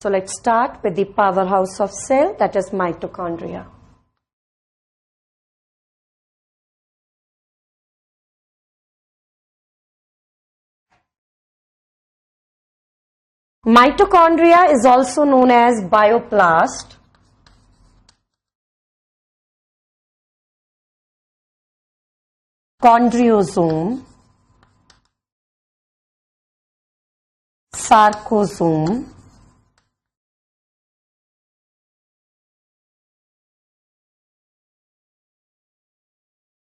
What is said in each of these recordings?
So let's start with the powerhouse of cell, that is mitochondria. Mitochondria is also known as bioplast. Chondriosome, sarcosome,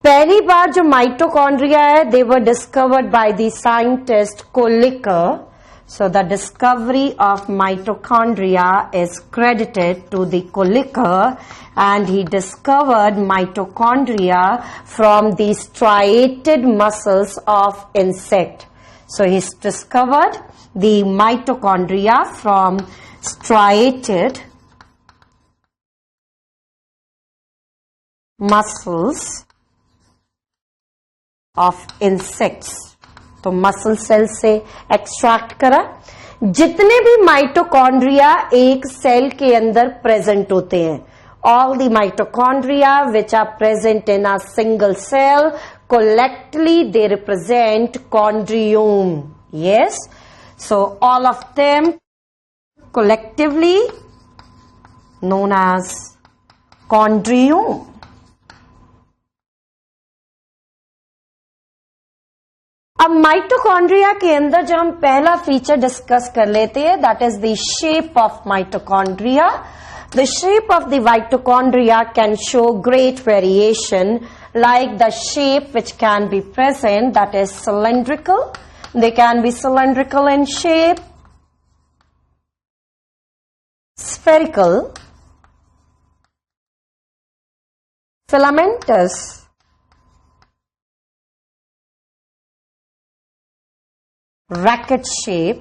पहली बार जो mitochondria है they were discovered by the scientist Kolliker. So the discovery of mitochondria is credited to the Kolliker, and he discovered mitochondria from the striated muscles of insect. So he's discovered the mitochondria from striated muscles of insects. तो muscle cell से extract करा. जितने भी mitochondria एक cell के अंदर present होते हैं, all the mitochondria which are present in a single cell, collectively they represent chondriome. Yes, so all of them collectively known as chondriome. अब माइटोकॉन्ड्रिया के अंदर जो हम पहला फीचर डिस्कस कर लेते हैं, that is the shape of mitochondria. The shape of the mitochondria can show great variation, like the shape which can be present, that is cylindrical. They can be cylindrical in shape, spherical, filamentous, racket shape,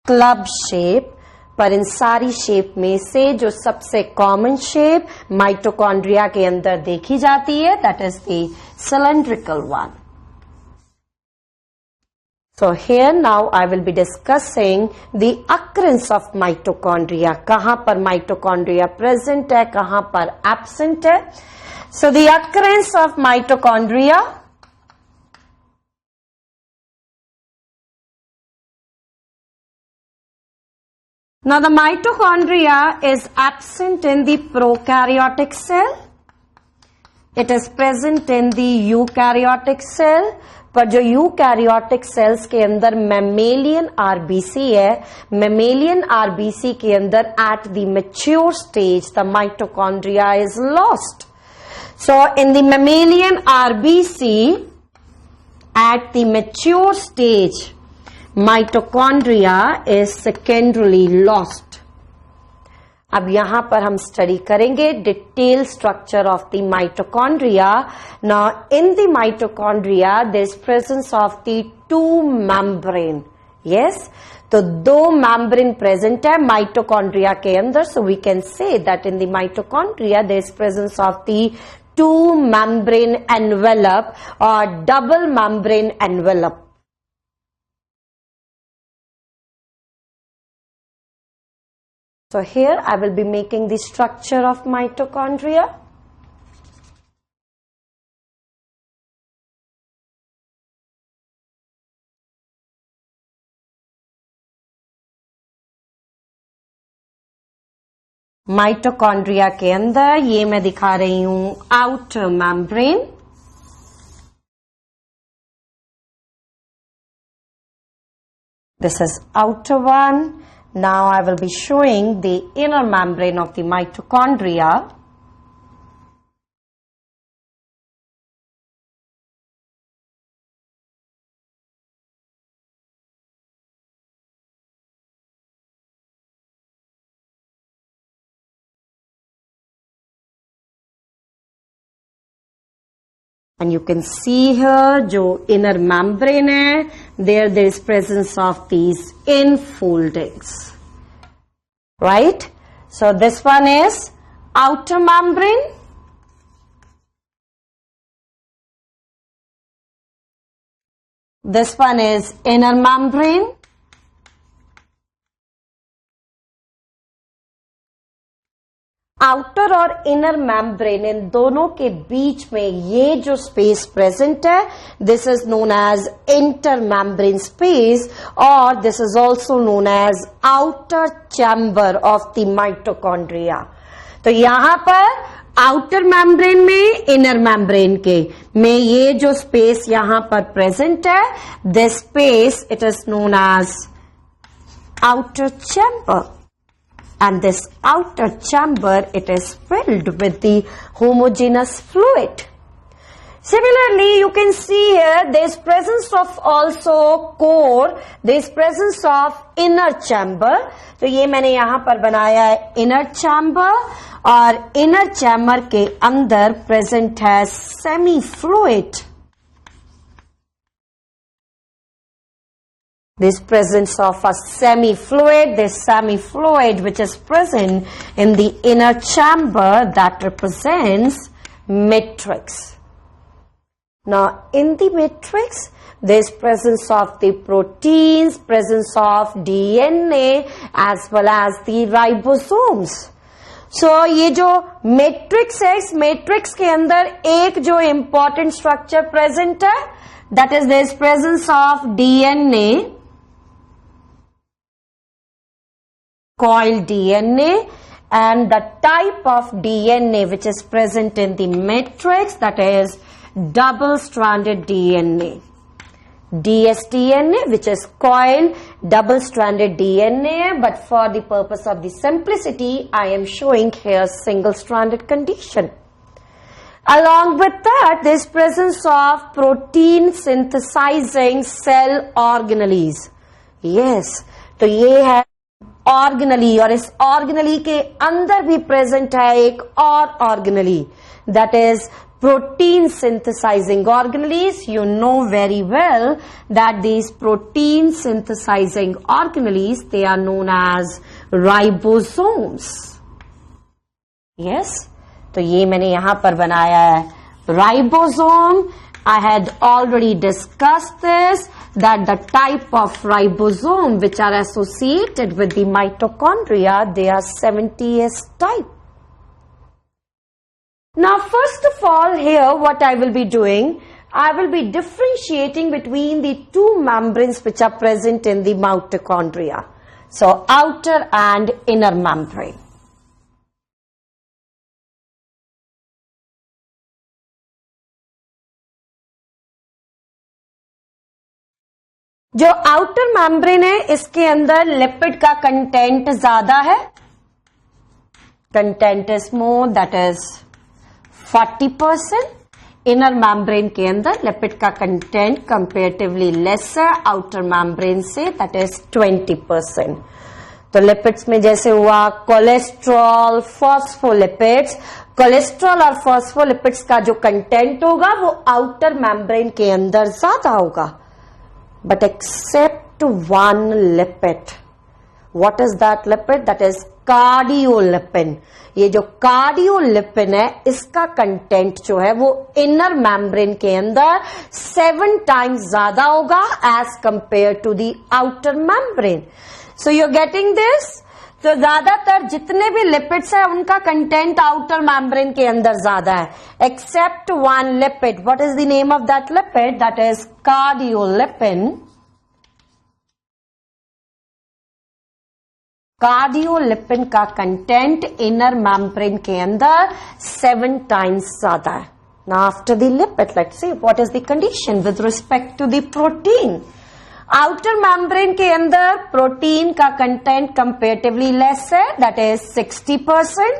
club shape. पर इन सारी shape में से जो सबसे common shape mitochondria के अंदर देखी जाती है, that is the cylindrical one. So here now I will be discussing the occurrence of mitochondria. कहां पर माइटोकॉन्ड्रिया प्रेजेंट है, कहां पर एब्सेंट है. So the occurrence of mitochondria, now the mitochondria is absent in the prokaryotic cell. It is present in the eukaryotic cell. पर जो eukaryotic cells के अंदर मेमेलियन आरबीसी है, मेमेलियन आरबीसी के अंदर at the mature stage the mitochondria is lost. So in the mammalian RBC at the mature stage mitochondria is secondarily lost. अब यहां पर हम स्टडी करेंगे detail structure of the mitochondria. Now in the mitochondria there is presence of the two membrane. Yes, तो दो membrane present है mitochondria के अंदर. So we can say that in the mitochondria there is presence of the two membrane envelope और double membrane envelope. So here I will be making the structure of mitochondria. Mitochondria के अंदर ये मैं दिखा रही हूं outer membrane. This is outer one. Now I will be showing the inner membrane of the mitochondria. And you can see here जो inner membrane है, there is presence of these enfoldings, right? So this one is outer membrane. This one is inner membrane. Outer और inner membrane, इन दोनों के बीच में ये जो स्पेस प्रेजेंट है, this is known as intermembrane space, और this is also known as outer chamber of the mitochondria. तो यहां पर आउटर मेम्ब्रेन में, इनर मेम्ब्रेन के में ये जो स्पेस यहां पर प्रेजेंट है, this space it is known as outer chamber. And this outer chamber, it is filled with the homogeneous fluid. Similarly, you can see here there is presence of also core, there is presence of inner chamber. तो ये मैंने यहाँ पर बनाया है inner chamber, और inner chamber के अंदर present है semi fluid. This presence of a semi-fluid, this semi-fluid which is present in the inner chamber that represents matrix. Now, in the matrix, there is presence of the proteins, presence of DNA as well as the ribosomes. So, ये जो matrix है, इस matrix के अंदर एक जो important structure present है, that is there is presence of DNA, coiled DNA, and the type of DNA which is present in the matrix, that is double-stranded DNA. dsDNA, which is coiled double-stranded DNA, but for the purpose of the simplicity, I am showing here single-stranded condition. Along with that, there is presence of protein synthesizing cell organelles. Yes, तो ये है organelle, और इस organelle के अंदर भी present है एक और organelle, that is protein synthesizing organelles. You know very well that these protein synthesizing organelles, they are known as ribosomes. Yes, तो ये मैंने यहां पर बनाया है ribosome. I had already discussed this, that the type of ribosome which are associated with the mitochondria, they are 70S type. Now, first of all, here what I will be doing, I will be differentiating between the two membranes which are present in the mitochondria. So, outer and inner membrane. जो outer membrane है, इसके अंदर lipid का content ज्यादा है, content is more, that is 40%. Inner membrane के अंदर lipid का कंटेंट कंपेरेटिवली लेस है आउटर मेम्ब्रेन से, दैट इज 20%. तो लिपिड्स में जैसे हुआ कोलेस्ट्रॉल, फॉस्फोलिपिड्स, कोलेस्ट्रॉल और फॉस्फोलिपिड्स का जो कंटेंट होगा वो आउटर मेम्ब्रेन के अंदर ज्यादा होगा, but except one lipid. What is that lipid? That is cardiolipin. ये जो कार्डियोलिपिन है, इसका कंटेंट जो है वो इनर मेम्ब्रेन के अंदर 7 टाइम्स ज्यादा होगा as compared to the outer membrane. So you are getting this. तो ज्यादातर जितने भी लिपिड्स है उनका कंटेंट आउटर मेम्ब्रेन के अंदर ज्यादा है, except one lipid. What is the name of that lipid? That is cardiolipin. Cardiolipin का कंटेंट इनर मेम्ब्रेन के अंदर 7 टाइम्स ज्यादा है. Now after the lipid, let's see what is the condition with respect to the protein. Outer membrane के अंदर protein का content comparatively less है, that is 60%.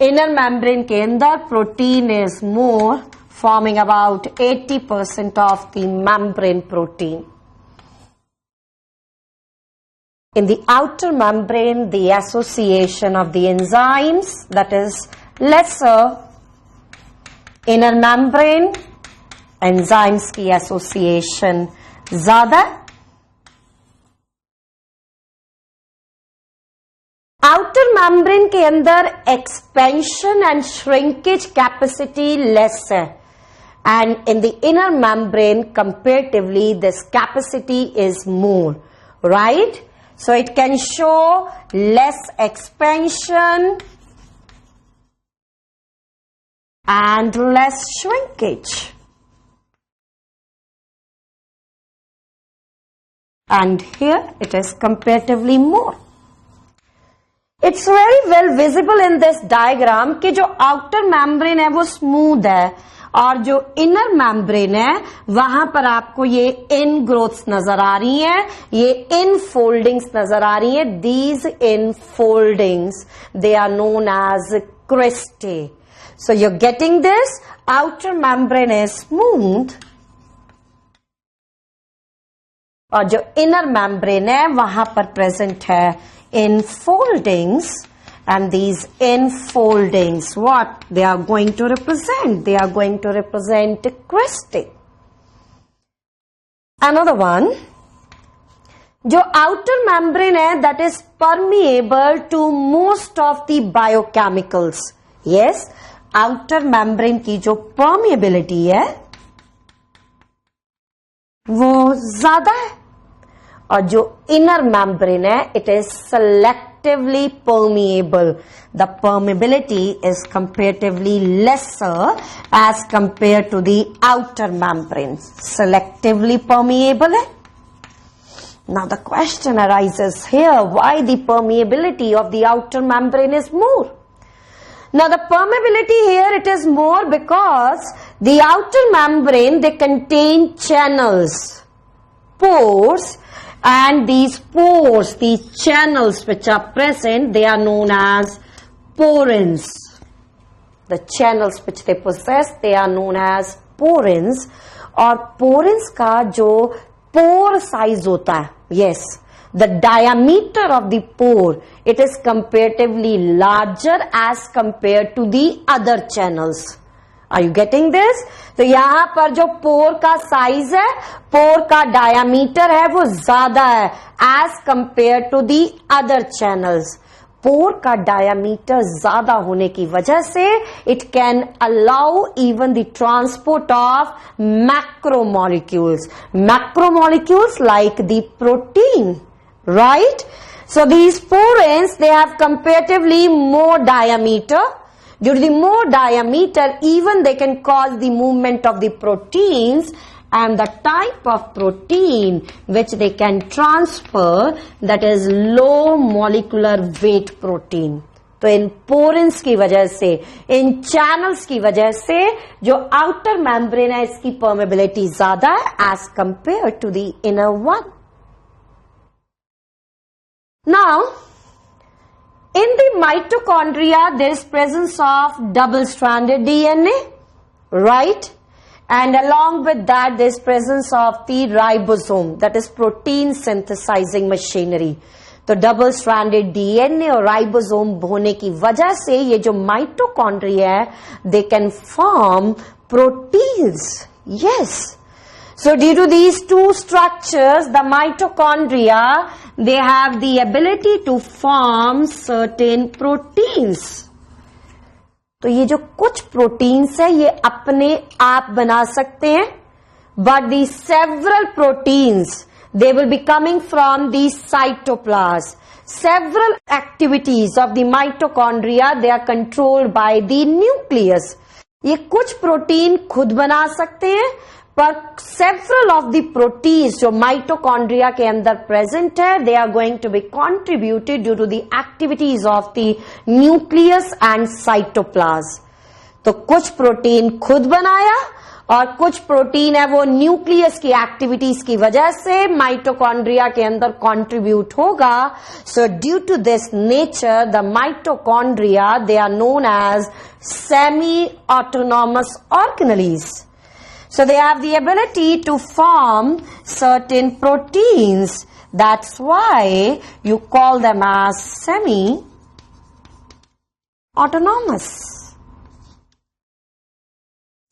Inner membrane के अंदर protein is more, forming about 80% of the membrane protein. In the outer membrane, the association of the enzymes, that is lesser. Inner membrane, enzymes की association ज्यादा. outer membrane के अंदर expansion and shrinkage capacity less है, and in the inner membrane comparatively this capacity is more, right? So it can show less expansion and less shrinkage. And here it is comparatively more. It's very well visible in this diagram कि जो outer membrane है वो smooth है और जो inner membrane है वहां पर आपको ये ingrowths नजर आ रही हैं, ये infoldings नजर आ रही हैं. These infoldings, they are known as cristae. So you're getting this, outer membrane is smooth और जो inner membrane है वहां पर present है infoldings, and these infoldings, what they are going to represent? They are going to represent cristae. Another one, जो outer membrane है that is permeable to most of the biochemicals. Yes, outer membrane की जो permeability है वो ज्यादा है और जो inner membrane है it is selectively permeable. The permeability is comparatively lesser as compared to the outer membranes. Selectively permeable है. Now the question arises here, why the permeability of the outer membrane is more? Now the permeability here it is more because the outer membrane they contain channels, pores, and these pores, these channels which are present, they are known as porins. The channels which they possess, they are known as porins. और porins का जो pore size होता है, yes, the diameter of the pore, it is comparatively larger as compared to the other channels. Are you getting this? तो यहां पर जो पोर का साइज है, पोर का डायामीटर है वो ज्यादा है as compared to the other channels. Pore का डायामीटर ज्यादा होने की वजह से it can allow even the transport of macromolecules like the protein, right? So these porins they have comparatively more diameter. Due to the more diameter, even they can cause the movement of the proteins, and the type of protein which they can transfer, that is low molecular weight protein. तो इन porins की वजह से, इन channels की वजह से जो outer membrane है इसकी permeability ज्यादा है as compared to the inner one. Now, in the mitochondria, there is presence of double-stranded DNA, right? And along with that, there is presence of the ribosome, that is protein synthesizing machinery. तो double-stranded DNA और ribosome होने की वजह से ये जो mitochondria है, they can form proteins. Yes. So due to these two structures, the mitochondria, they have the ability to form certain proteins. तो ये जो कुछ proteins है ये अपने आप बना सकते हैं, but the several proteins, they will be coming from the cytoplasm. Several activities of the mitochondria, they are controlled by the nucleus. ये कुछ प्रोटीन खुद बना सकते हैं, पर several of the proteins जो mitochondria के अंदर present है, they are going to be contributed due to the activities of the nucleus and cytoplasm. तो कुछ प्रोटीन खुद बनाया और कुछ प्रोटीन है वो न्यूक्लियस की एक्टिविटीज की वजह से माइटोकॉन्ड्रिया के अंदर कंट्रीब्यूट होगा. So due to this nature the mitochondria they are known as semi autonomous organelles. So they have the ability to form certain proteins. That's why you call them as semi-autonomous.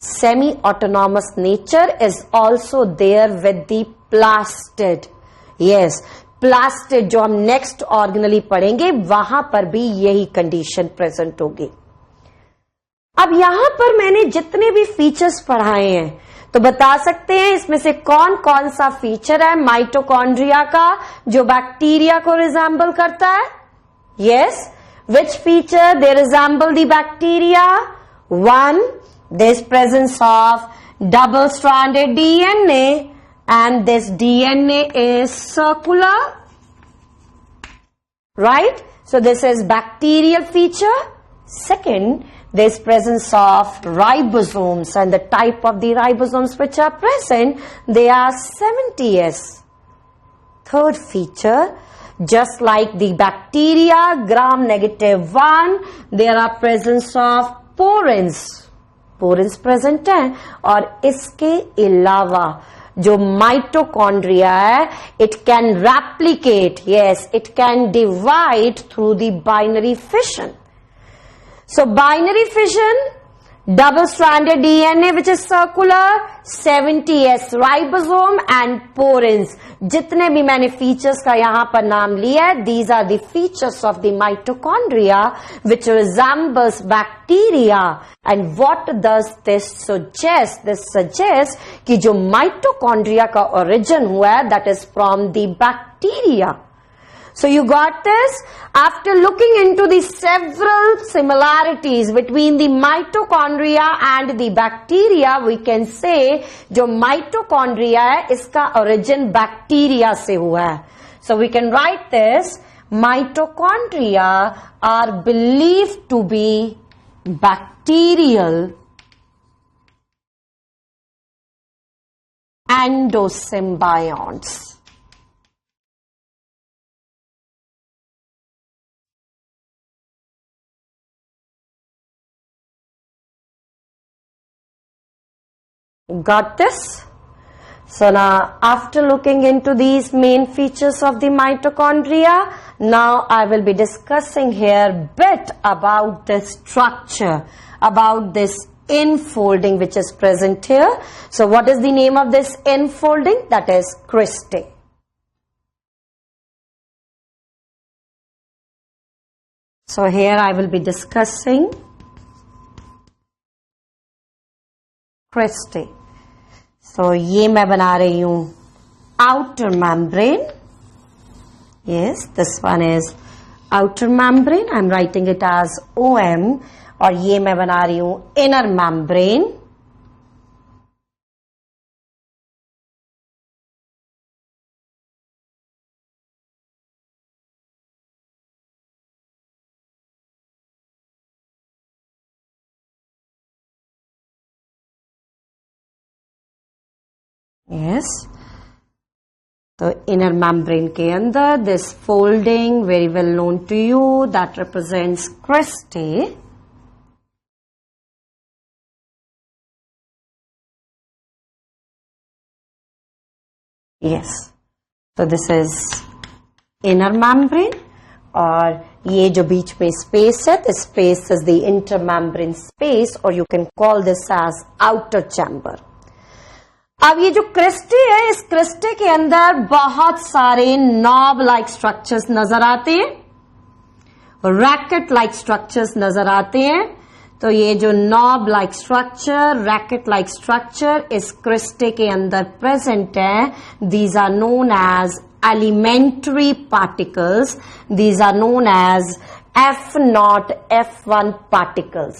Semi-autonomous nature is also there with the plastid. Yes, plastid जो हम next organelle पढ़ेंगे वहां पर भी यही condition present होगी. अब यहां पर मैंने जितने भी फीचर्स पढ़ाए हैं तो बता सकते हैं इसमें से कौन कौन सा फीचर है माइटोकॉन्ड्रिया का जो बैक्टीरिया को रिजेंबल करता है. Yes, which feature they resemble the bacteria? One, there's presence of double-stranded DNA, and this DNA is circular, right? So this is bacterial feature. Second, there's presence of ribosomes, and the type of the ribosomes which are present, they are 70S. Third feature, just like the bacteria gram-negative 1, there are presence of porins. porins present है और इसके अलावा जो mitochondria है it can replicate, yes, it can divide through the binary fission. So binary fission, double-stranded DNA which is circular, 70S ribosome and porins. जितने भी मैंने features का यहाँ पर नाम लिया है, these are the features of the mitochondria which resembles bacteria. And what does this suggest? This suggests कि जो mitochondria का origin हुआ है, that is from the bacteria. So you got this? After looking into the several similarities between the mitochondria and the bacteria, we can say जो mitochondria है इसका origin bacteria से हुआ है. So we can write this: mitochondria are believed to be bacterial endosymbionts. Got this? So now after looking into these main features of the mitochondria, now I will be discussing here bit about the structure, about this infolding which is present here. So what is the name of this infolding? That is cristae. So here I will be discussing cristae. So ये मैं बना रही हूँ outer membrane. Yes, this one is outer membrane. I'm writing it as OM. और ये मैं बना रही हूँ inner membrane. Yes. तो inner membrane के अंदर this folding very well known to you that represents cristae. Yes. So this is inner membrane और ये जो बीच में space है, this space is the intermembrane space or you can call this as outer chamber. अब ये जो cristae है, इस क्रिस्टे के अंदर बहुत सारे नॉब लाइक स्ट्रक्चर्स नजर आते हैं, रैकेट लाइक स्ट्रक्चर्स नजर आते हैं. तो ये जो knob like structure, racket like structure इस क्रिस्टे के अंदर प्रेजेंट है. These are known as elementary particles. These are known as F0, F1 particles.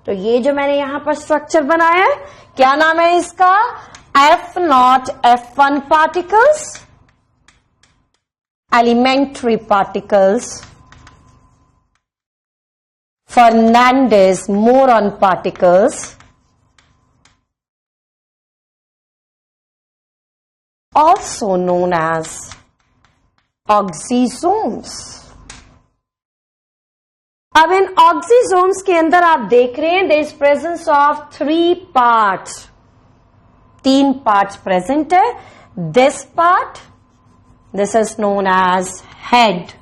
तो ये जो मैंने यहां पर स्ट्रक्चर बनाया है, क्या नाम है इसका? F0, F1 particles, elementary particles, Fernandez-Moron particles, also known as oxysomes. अब इन oxysomes के अंदर आप देख रहे हैं there is presence of 3 parts. 3 parts present है. This part, this is known as head.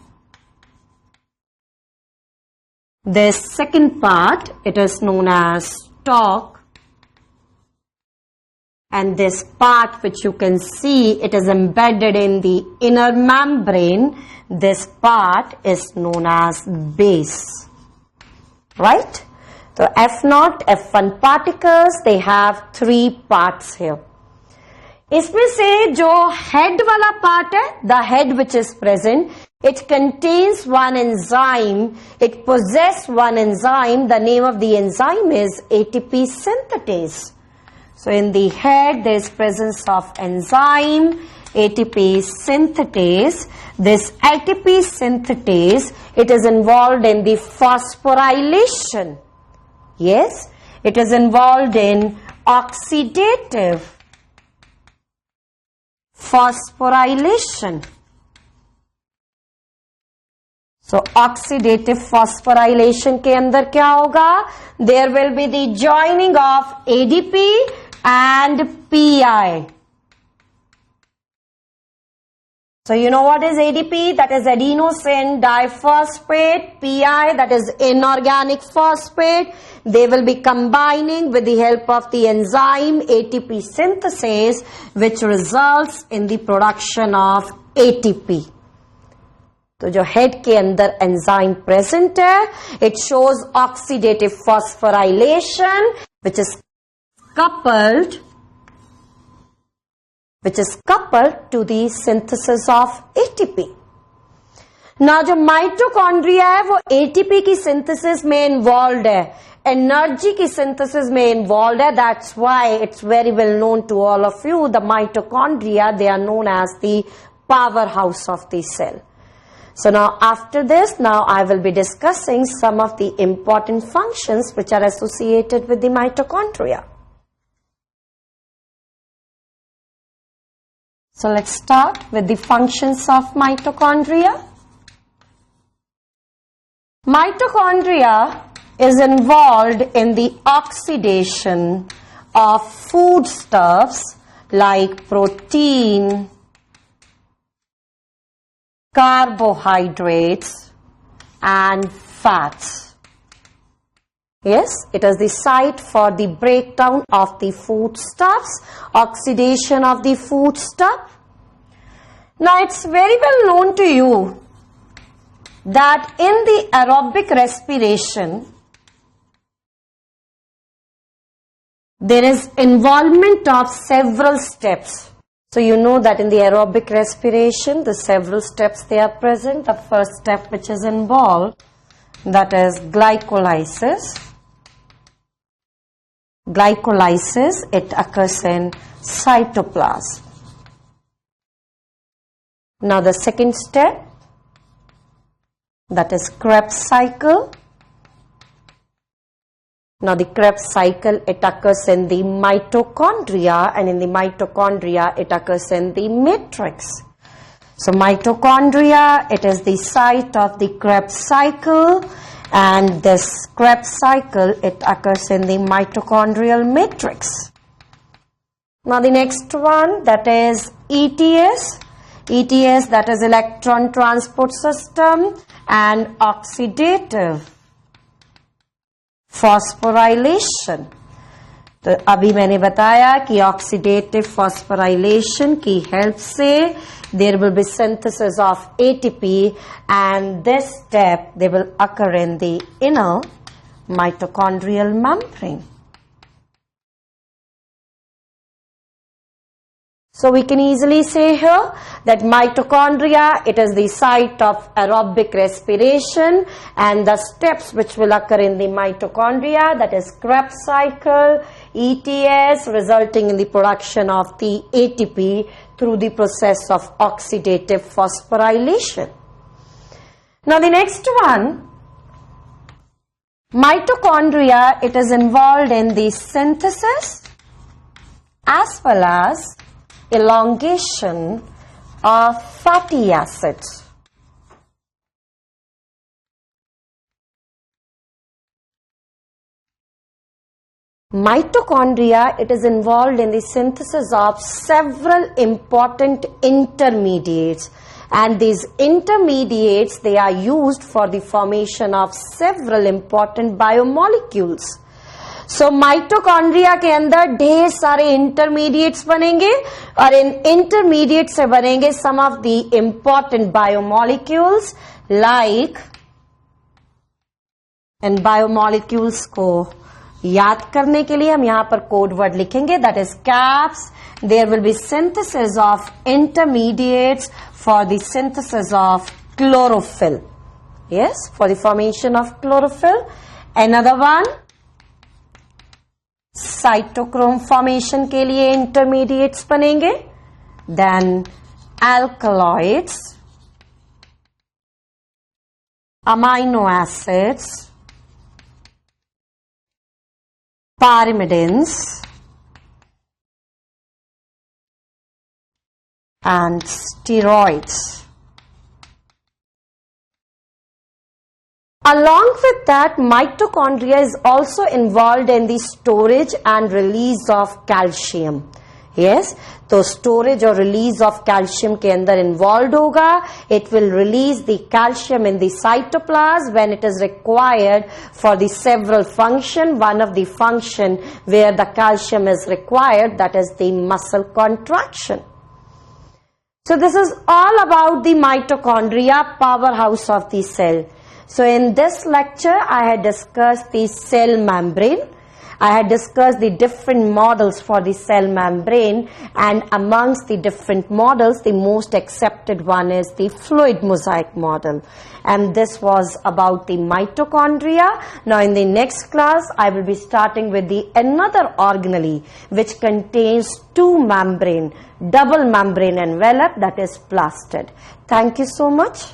This second part, it is known as stalk. And this part which you can see, it is embedded in the inner membrane. This part is known as base. Right? तो F0, F1 particles, they have 3 parts here. इसमें से जो head वाला part है, the head which is present, it contains one enzyme, it possesses one enzyme, the name of the enzyme is ATP synthetase. So in the head there is presence of enzyme, ATP synthetase. This ATP synthetase, it is involved in the phosphorylation. Yes, it is involved in oxidative phosphorylation. So oxidative phosphorylation के अंदर क्या होगा? There will be the joining of ADP and PI. So you know what is ADP? That is adenosine diphosphate. PI, that is inorganic phosphate. They will be combining with the help of the enzyme ATP synthesis, which results in the production of ATP. तो जो head के अंदर enzyme present है, it shows oxidative phosphorylation which is coupled to the synthesis of ATP. ना जो mitochondria है वो ATP की सिंथेसिस में इन्वॉल्व है, एनर्जी की सिंथेसिस में इन्वॉल्व है. That's why it's very well known to all of you. The mitochondria, they are known as the power house of the cell. So now after this, now I will be discussing some of the important functions which are associated with the mitochondria. So let's start with the functions of mitochondria. Mitochondria is involved in the oxidation of foodstuffs like protein, carbohydrates and fats. Yes, it is the site for the breakdown of the foodstuffs, oxidation of the foodstuff. Now it's very well known to you that in the aerobic respiration there is involvement of several steps. So you know that in the aerobic respiration, the several steps they are present. The first step which is involved, that is glycolysis. Glycolysis, it occurs in cytoplasm. Now the second step, that is Krebs cycle. Now the Krebs cycle, it occurs in the mitochondria, and in the mitochondria it occurs in the matrix. So mitochondria, it is the site of the Krebs cycle, and this Krebs cycle, it occurs in the mitochondrial matrix. Now the next one, that is ETS. ETS, that is electron transport system, and oxidative phosphorylation. तो अभी मैंने बताया कि oxidative phosphorylation की help से there will be synthesis of ATP, and this step they will occur in the inner mitochondrial membrane. So we can easily say here that mitochondria, it is the site of aerobic respiration, and the steps which will occur in the mitochondria, that is Krebs cycle, ETS, resulting in the production of the ATP through the process of oxidative phosphorylation. Now the next one, mitochondria, it is involved in the synthesis as well as elongation of fatty acids. Mitochondria, it is involved in the synthesis of several important intermediates, and these intermediates, they are used for the formation of several important biomolecules. So mitochondria के अंदर ढेर सारे intermediates बनेंगे, और इन intermediate से बनेंगे some of the important biomolecules like इन biomolecules को याद करने के लिए हम यहां पर कोड वर्ड लिखेंगे, that is caps. There will be synthesis of intermediates for the synthesis of chlorophyll. Yes, for the formation of chlorophyll. Another one, cytochrome formation के लिए intermediates बनेंगे. Then alkaloids, amino acids, pyrimidines, and steroids. Along with that, mitochondria is also involved in the storage and release of calcium. Yes, तो storage और release of calcium के अंदर involved होगा. It will release the calcium in the cytoplasm when it is required for the several function. One of the function where the calcium is required, that is the muscle contraction. So this is all about the mitochondria, powerhouse of the cell. So in this lecture, I had discussed the cell membrane. I had discussed the different models for the cell membrane, and amongst the different models, the most accepted one is the fluid mosaic model. And this was about the mitochondria. Now in the next class, I will be starting with the another organelle which contains two membrane, double membrane envelope, that is plastid. Thank you so much.